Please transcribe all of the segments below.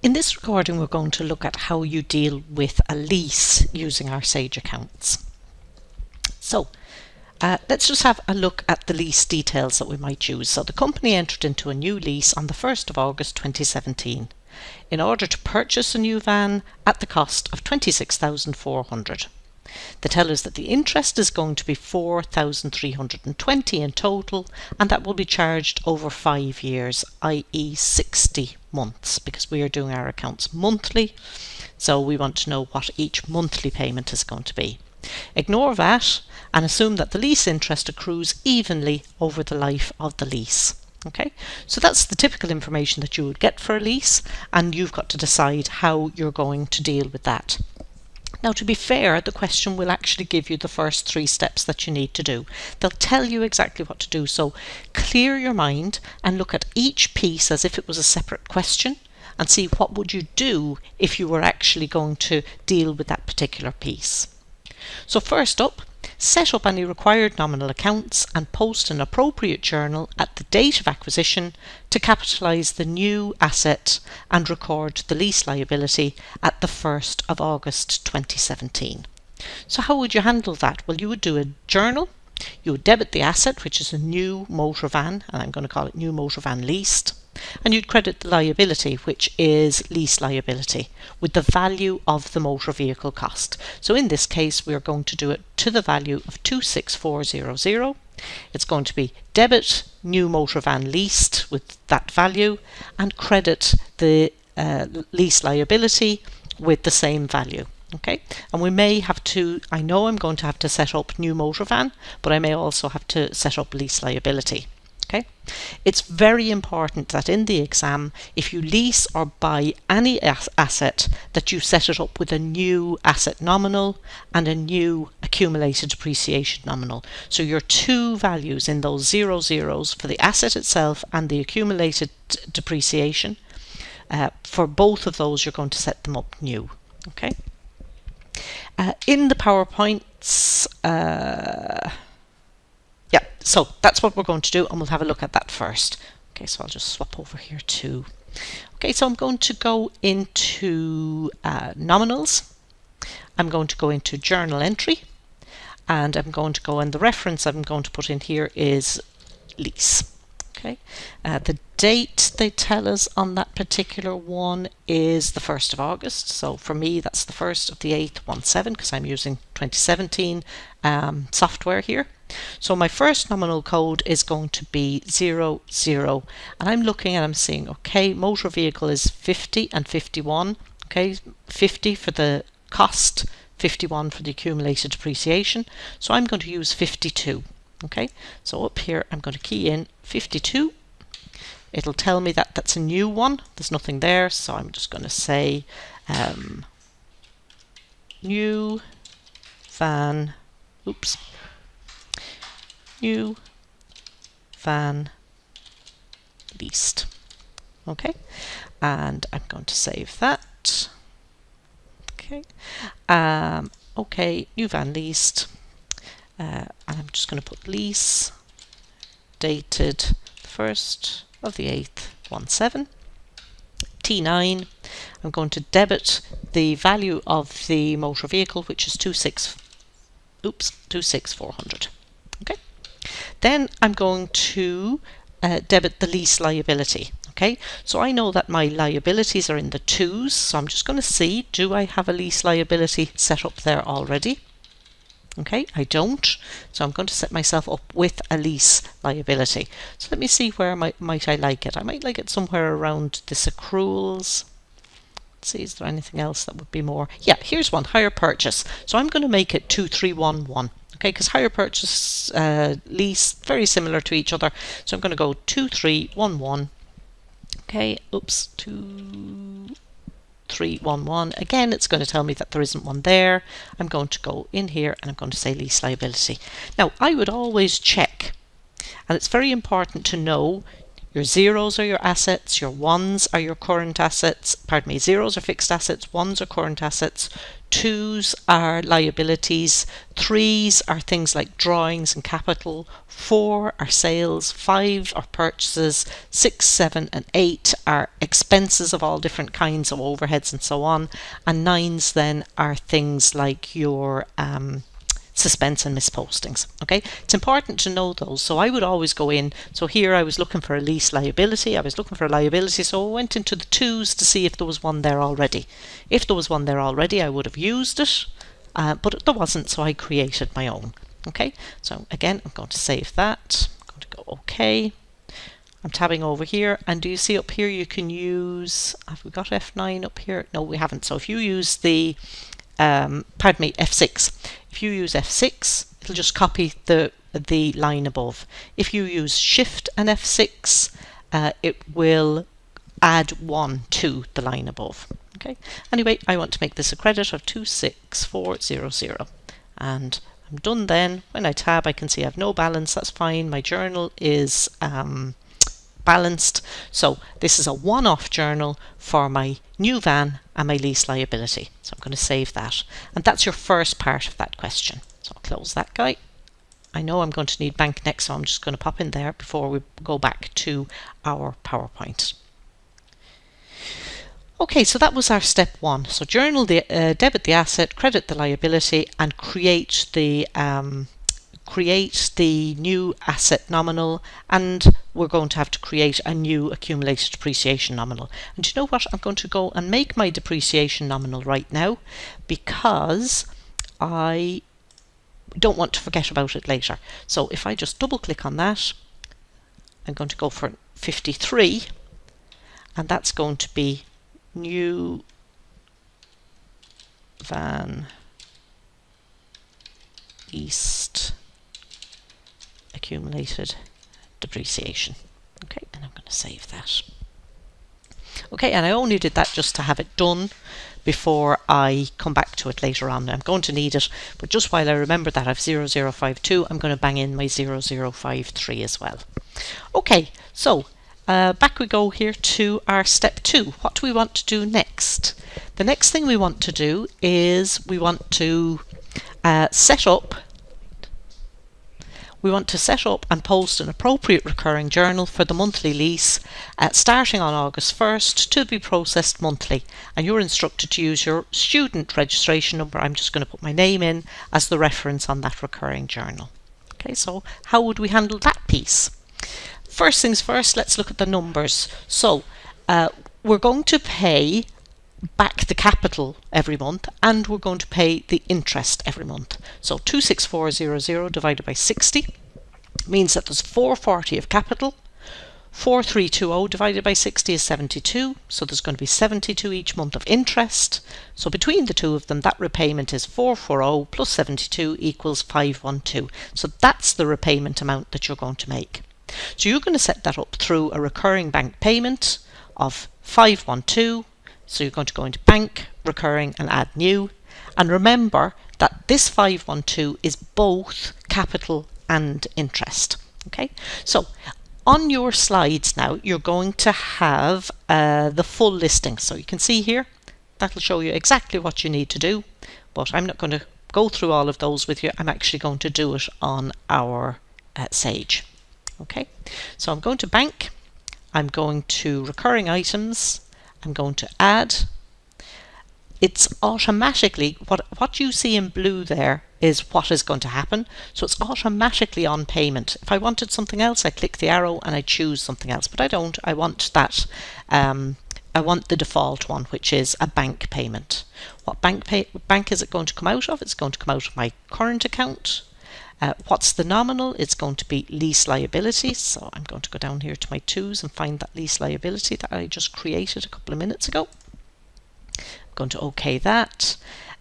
In this recording we're going to look at how you deal with a lease using our Sage accounts. So let's just have a look at the lease details that we might use. So the company entered into a new lease on the 1st of August 2017 in order to purchase a new van at the cost of $26,400. They tell us that the interest is going to be $4,320 in total, and that will be charged over 5 years, i.e. 60 months, because we are doing our accounts monthly, so we want to know what each monthly payment is going to be. Ignore that and assume that the lease interest accrues evenly over the life of the lease. Okay, so that's the typical information that you would get for a lease, and you've got to decide how you're going to deal with that. Now, to be fair, the question will actually give you the first 3 steps that you need to do. They'll tell you exactly what to do, so clear your mind and look at each piece as if it was a separate question and see what would you do if you were actually going to deal with that particular piece. So first up, set up any required nominal accounts and post an appropriate journal at the date of acquisition to capitalise the new asset and record the lease liability at the 1st of August 2017. So how would you handle that? Well, you would do a journal, you would debit the asset, which is a new motor van, and I'm going to call it new motor van leased, and you'd credit the liability, which is lease liability, with the value of the motor vehicle cost. So in this case we are going to do it to the value of 26400. It's going to be debit new motor van leased with that value and credit the lease liability with the same value. Okay, and we may have to, I know I'm going to have to set up new motor van, but I may also have to set up lease liability. Okay, it's very important that in the exam, if you lease or buy any asset, that you set it up with a new asset nominal and a new accumulated depreciation nominal. So your 2 values in those 0 zeros for the asset itself and the accumulated depreciation, for both of those you're going to set them up new. Okay. In the PowerPoints, yeah, so that's what we're going to do, and we'll have a look at that first. Okay, so I'll just swap over here too. Okay, so I'm going to go into nominals. I'm going to go into journal entry, and I'm going to go, and the reference I'm going to put in here is lease. Okay, the date they tell us on that particular one is the 1st of August. So for me, that's the 1st of the 8th, 17, because I'm using 2017 software here. So my first nominal code is going to be 00, and I'm looking and I'm seeing, okay, motor vehicle is 50 and 51. Okay, 50 for the cost, 51 for the accumulated depreciation. So I'm going to use 52. Okay, so up here I'm going to key in 52. It'll tell me that that's a new one. There's nothing there, so I'm just going to say new van, new van leased. Okay, and I'm going to save that. Okay, okay, new van leased. And I'm just going to put lease dated 1st of the 8th, 17. T9, I'm going to debit the value of the motor vehicle, which is 26400. Okay, then I'm going to debit the lease liability. Okay, so I know that my liabilities are in the 2s, so I'm just going to see, do I have a lease liability set up there already? Okay, I don't, so I'm going to set myself up with a lease liability. So let me see, where might I like it? I might like it somewhere around this accruals. Let's see, is there anything else that would be more? Yeah, here's one, hire purchase. So I'm going to make it 2311. Okay, because hire purchase, lease, very similar to each other. So I'm going to go 2311. Okay, oops, 2311. Again, it's going to tell me that there isn't one there. I'm going to go in here and I'm going to say lease liability. Now, I would always check, and it's very important to know Your zeros are your assets, your ones are your current assets, pardon me, zeros are fixed assets, ones are current assets, twos are liabilities, threes are things like drawings and capital, four are sales, five are purchases, six, seven and eight are expenses of all different kinds of overheads and so on, and nines then are things like your suspense and mispostings. Okay, it's important to know those. So I would always go in. So here I was looking for a lease liability. I was looking for a liability, so I went into the twos to see if there was one there already. If there was one there already, I would have used it, but there wasn't, so I created my own. Okay, so again, I'm going to save that. I'm going to go OK. I'm tabbing over here, and do you see up here you can use, have we got F9 up here? No, we haven't. So if you use the pardon me, F6. If you use F6, it'll just copy the line above. If you use Shift and F6, it will add 1 to the line above. Okay. Anyway, I want to make this a credit of 26400, and I'm done. Then when I tab, I can see I have no balance. That's fine. My journal is balanced. So this is a one-off journal for my new van and my lease liability. So I'm going to save that. And that's your first part of that question. So I'll close that guy. I know I'm going to need bank next, so I'm just going to pop in there before we go back to our PowerPoint. Okay, so that was our step one. So journal the debit the asset, credit the liability, and create the new asset nominal, and we're going to have to create a new accumulated depreciation nominal. And do you know what? I'm going to go and make my depreciation nominal right now, because I don't want to forget about it later. So if I just double click on that, I'm going to go for 53, and that's going to be new van East accumulated depreciation. Okay, and I'm going to save that. Okay, and I only did that just to have it done before I come back to it later on. I'm going to need it, but just while I remember that I've 0052, I'm going to bang in my 0053 as well. Okay, so back we go here to our step two. What do we want to do next? The next thing we want to do is we want to set up and post an appropriate recurring journal for the monthly lease starting on August 1st to be processed monthly, and you're instructed to use your student registration number. I'm just going to put my name in as the reference on that recurring journal. Okay, so how would we handle that piece? First things first, let's look at the numbers. So we're going to pay back the capital every month, and we're going to pay the interest every month. So 26400 divided by 60 means that there's 440 of capital. 4320 divided by 60 is 72, so there's going to be 72 each month of interest. So between the two of them, that repayment is 440 plus 72 equals 512. So that's the repayment amount that you're going to make. So you're going to set that up through a recurring bank payment of 512. So you're going to go into bank, recurring, and add new. And remember that this 512 is both capital and interest. Okay, so on your slides now, you're going to have the full listing. So you can see here, that'll show you exactly what you need to do, but I'm not going to go through all of those with you. I'm actually going to do it on our Sage. Okay, so I'm going to bank, I'm going to recurring items, I'm going to add. It's automatically, what you see in blue there is what is going to happen. So it's automatically on payment. If I wanted something else, I click the arrow and I choose something else, but I don't. I want that. I want the default one, which is a bank payment. What bank is it going to come out of? It's going to come out of my current account. What's the nominal? It's going to be lease liability. So I'm going to go down here to my twos and find that lease liability that I just created a couple of minutes ago. I'm going to OK that.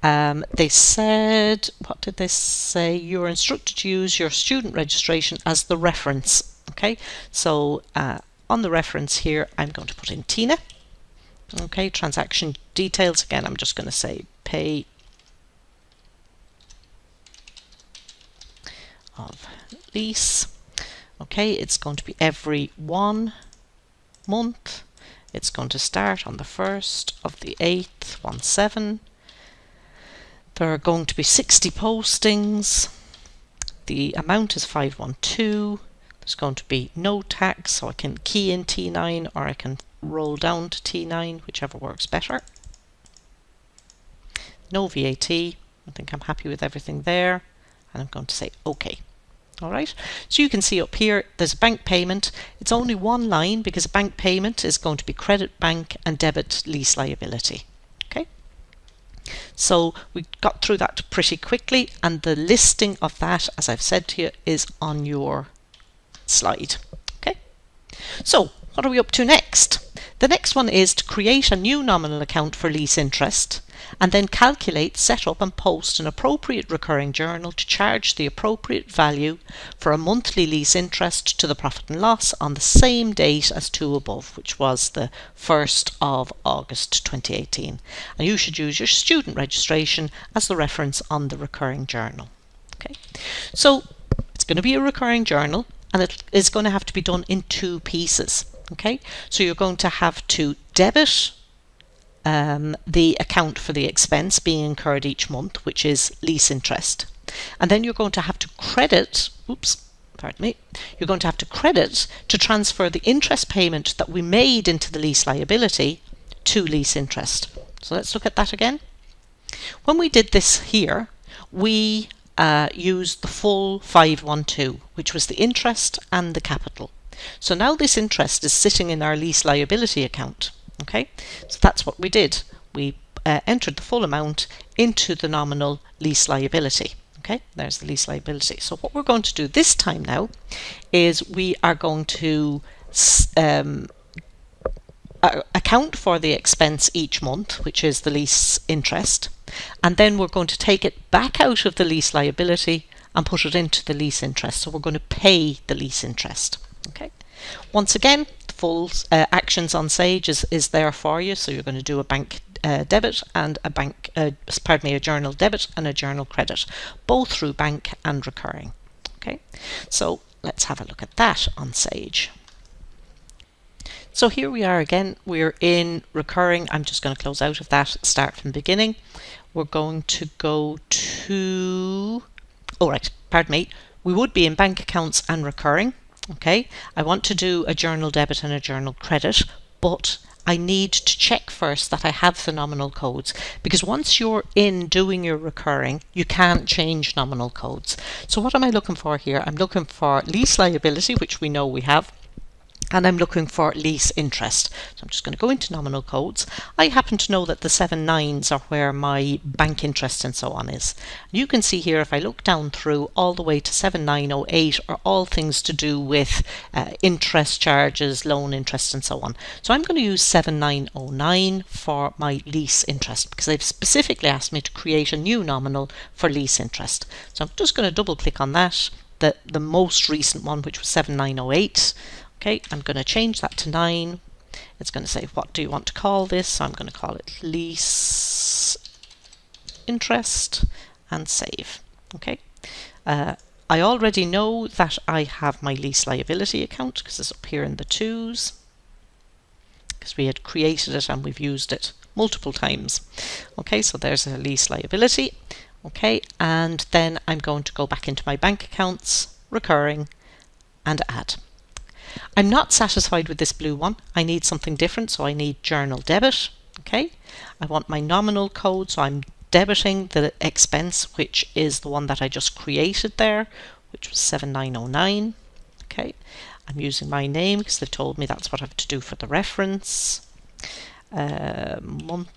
They said, what did they say? You're instructed to use your student registration as the reference. Okay, so on the reference here, I'm going to put in Tina. Okay, transaction details. Again, I'm just going to say pay of lease. Okay, it's going to be every 1 month. It's going to start on the 1st of the 8th, 17. There are going to be 60 postings. The amount is 512. There's going to be no tax, so I can key in T9 or I can roll down to T9, whichever works better. No VAT. I think I'm happy with everything there, and I'm going to say OK. Alright, so you can see up here there's a bank payment. It's only one line because a bank payment is going to be credit bank and debit lease liability. Okay, so we got through that pretty quickly, and the listing of that, as I've said to you, is on your slide. Okay, so what are we up to next? The next one is to create a new nominal account for lease interest, and then calculate, set up and post an appropriate recurring journal to charge the appropriate value for a monthly lease interest to the profit and loss on the same date as two above, which was the 1st of August 2018. And you should use your student registration as the reference on the recurring journal. Okay, so it's going to be a recurring journal, and it is going to have to be done in two pieces. Okay, so you're going to have to debit the account for the expense being incurred each month, which is lease interest, and then you're going to have to credit, you're going to have to credit to transfer the interest payment that we made into the lease liability to lease interest. So let's look at that again. When we did this here, we used the full 512, which was the interest and the capital. So now this interest is sitting in our lease liability account. Okay, so that's what we did. We entered the full amount into the nominal lease liability. Okay, there's the lease liability. So what we're going to do this time now is we are going to account for the expense each month, which is the lease interest, and then we're going to take it back out of the lease liability and put it into the lease interest. So we're going to pay the lease interest. Okay, once again, full actions on Sage is there for you. So you're going to do a bank debit and a journal debit and a journal credit, both through bank and recurring. Okay, so let's have a look at that on Sage. So here we are again, we're in recurring. I'm just going to close out of that, start from the beginning. We're going to go to, we would be in bank accounts and recurring. Okay, I want to do a journal debit and a journal credit, but I need to check first that I have the nominal codes, because once you're in doing your recurring, you can't change nominal codes. So what am I looking for here? I'm looking for lease liability, which we know we have, and I'm looking for lease interest. So I'm just going to go into nominal codes. I happen to know that the 7/9s are where my bank interest and so on is. You can see here, if I look down through all the way to 7908, are all things to do with interest charges, loan interest and so on. So I'm going to use 7909 for my lease interest, because they've specifically asked me to create a new nominal for lease interest. So I'm just going to double click on that, the most recent one, which was 7908. Okay, I'm going to change that to 9. It's going to say, what do you want to call this? So I'm going to call it lease interest and save. Okay, I already know that I have my lease liability account because it's up here in the 2s, because we had created it and we've used it multiple times. Okay, so there's a lease liability. Okay, and then I'm going to go back into my bank accounts, recurring, and add. I'm not satisfied with this blue one. I need something different, so I need journal debit. Okay, I want my nominal code, so I'm debiting the expense, which is the one that I just created there, which was 7909. Okay, I'm using my name because they've told me that's what I have to do for the reference. Monthly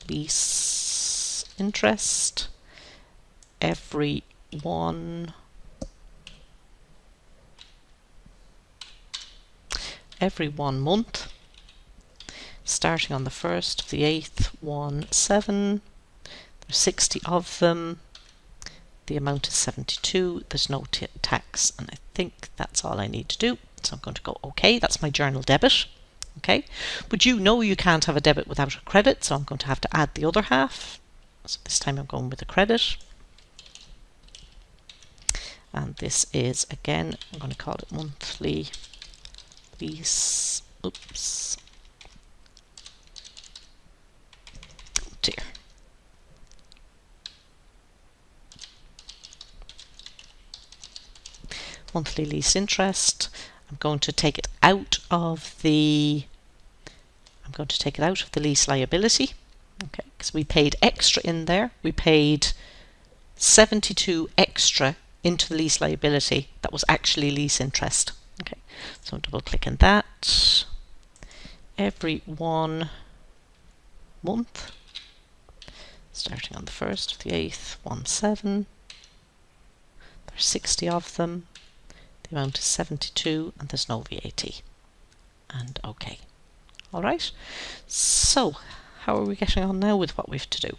lease interest, every 1 month, starting on the 1st of the 8th, 17. There's 60 of them. The amount is 72. There's no tax, and I think that's all I need to do. So I'm going to go OK. That's my journal debit. Okay, but you know you can't have a debit without a credit, so I'm going to have to add the other half. So this time I'm going with a credit. And this is, again, I'm going to call it monthly lease, oops, oh dear. Monthly lease interest. I'm going to take it out of the lease liability, okay, because we paid extra in there. We paid 72 extra into the lease liability that was actually lease interest. Okay, so I'm double clicking that. Every 1 month, starting on the 1st of the 8th, 17. There's 60 of them. The amount is 72 and there's no VAT. And OK. Alright, so how are we getting on now with what we have to do?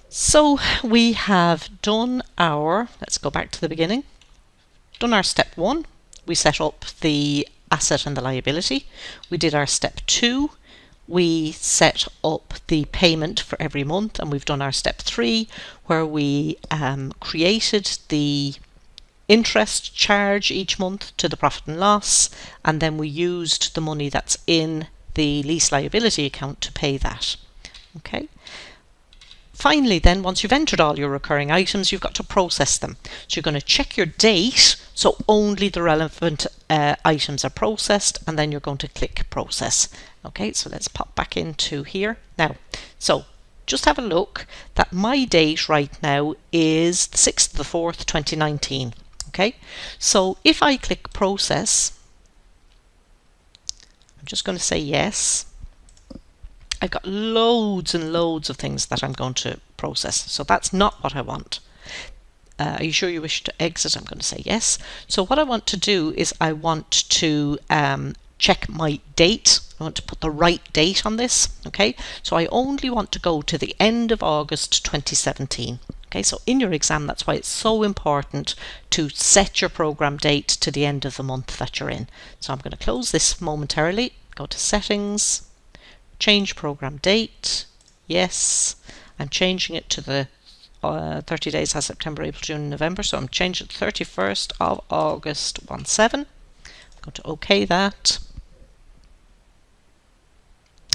So we have done our, let's go back to the beginning, done our step 1. We set up the asset and the liability. We did our step 2. We set up the payment for every month, and we've done our step 3 where we created the interest charge each month to the profit and loss, and then we used the money that's in the lease liability account to pay that. Okay. Finally then, once you've entered all your recurring items, you've got to process them. So you're going to check your date, so only the relevant items are processed, and then you're going to click process. Okay, so let's pop back into here now. So just have a look that my date right now is the 6th of the 4th, 2019. Okay, so if I click process, I'm just going to say yes. I've got loads and loads of things that I'm going to process, so that's not what I want. Are you sure you wish to exit? I'm going to say yes. So what I want to do is I want to check my date. I want to put the right date on this. Okay, so I only want to go to the end of August 2017. Okay, so in your exam, that's why it's so important to set your program date to the end of the month that you're in. So I'm going to close this momentarily, go to settings, change program date. Yes, I'm changing it to the 30 days has September, April, June, November. So I'm changing it to 31st of August 17. I'm going to OK that.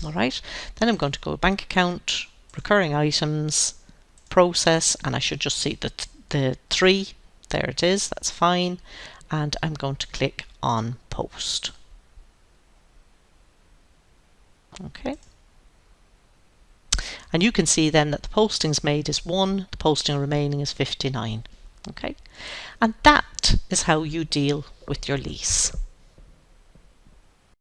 Alright, then I'm going to go bank account, recurring items, process, and I should just see the 3. There it is, that's fine. And I'm going to click on post. Okay. And you can see then that the postings made is 1, the posting remaining is 59. Okay. And that is how you deal with your lease.